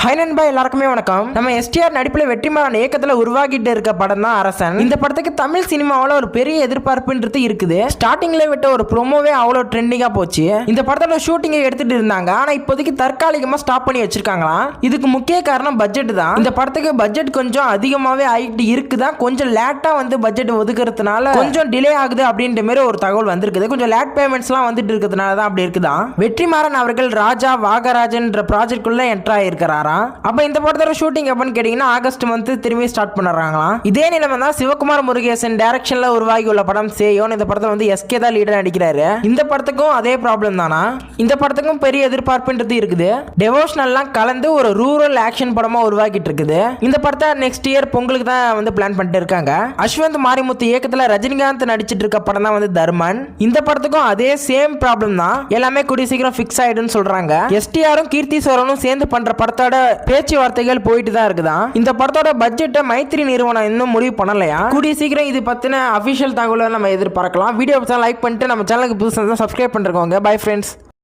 Hi நண்பா, எல்லாருக்குமே வணக்கம். நம்ம எஸ்டிஆர் நடிப்புல வெற்றிமாறன் இயக்கத்துல உருவாகிட்டு இருக்க படம் தான் அரசன். இந்த படத்துக்கு தமிழ் சினிமாவில் ஒரு பெரிய எதிர்பார்ப்புன்றது இருக்குது. ஸ்டார்டிங்ல விட்ட ஒரு ப்ரோமோவே அவ்வளோ ட்ரெண்டிங்கா போச்சு. இந்த படத்தோட ஷூட்டிங்கை எடுத்துட்டு இருந்தாங்க. ஆனா இப்போதைக்கு தற்காலிகமா ஸ்டாப் பண்ணி வச்சிருக்காங்களாம். இதுக்கு முக்கிய காரணம் பட்ஜெட் தான். இந்த படத்துக்கு பட்ஜெட் கொஞ்சம் அதிகமாவே ஆகிட்டு இருக்குதான். கொஞ்சம் லேட்டா வந்து பட்ஜெட் ஒதுக்குறதுனால கொஞ்சம் டிலே ஆகுது அப்படின்ற மாதிரி ஒரு தகவல் வந்திருக்குது. கொஞ்சம் லேட் பேமெண்ட்ஸ் எல்லாம் வந்துட்டு இருக்கிறதுனால தான் அப்படி இருக்குதான். வெற்றிமாறன் அவர்கள் ராஜா வாகராஜன் ப்ராஜெக்ட்குள்ள என்டர் ஆயிருக்கிறார். அப்ப இந்த படத்தோட ஷூட்டிங் எப்பன்னு கேட்டீங்கன்னா ஆகஸ்ட் மந்த் திரும்பி ஸ்டார்ட் பண்றாங்களாம். இதே நிலைமை தான் சிவகுமார் முருகேசன் டைரக்ஷன்ல உருவாகி உள்ள படம் சேயோன். இந்த படத்தை வந்து எஸ்கே தான் லீடர் நடிக்கிறாரு. இந்த படத்துக்கும் அதே ப்ராப்ளம் தானா? இந்த படத்துக்கும் பெரிய எதிர்பார்ப்புன்றது இருக்குது. டெவோஷனல்லாம் கலந்து ஒரு ரூரல் ஆக்ஷன் படமா உருவாக்கிட்டு இருக்குது. இந்த படத்தை நெக்ஸ்ட் இயர் பொங்கலுக்கு தான் வந்து பிளான் பண்ணிட்டு இருக்காங்க. அஸ்வந்த் மாரிமுத்து இயக்கத்துல ரஜினிகாந்த் நடிச்சிட்டு இருக்க படம் தான் வந்து தர்மன். இந்த படத்துக்கும் அதே சேம் ப்ராப்ளம் தான். எல்லாமே கூடிய சீக்கிரம் ஃபிக்ஸ் ஆயிடுன்னு சொல்றாங்க. எஸ்டிஆரும் கீர்த்தி சோரனும் சேர்ந்து பண்ற படத்தோட பேச்சுவார்த்தைகள் போயிட்டு தான் இருக்குதான். இந்த படத்தோட பட்ஜெட்டை மைத்ரி நிறுவனம் இன்னும் முடிவு பண்ணலையா. கூடிய சீக்கிரம் இது பத்தின அபிஷியல் தகவலை நம்ம எதிர்பார்க்கலாம். வீடியோ லைக் பண்ணிட்டு நம்ம சேனலுக்கு புதுசாக சப்ஸ்கிரைப் பண்ணிருக்கோங்க. Bye friends.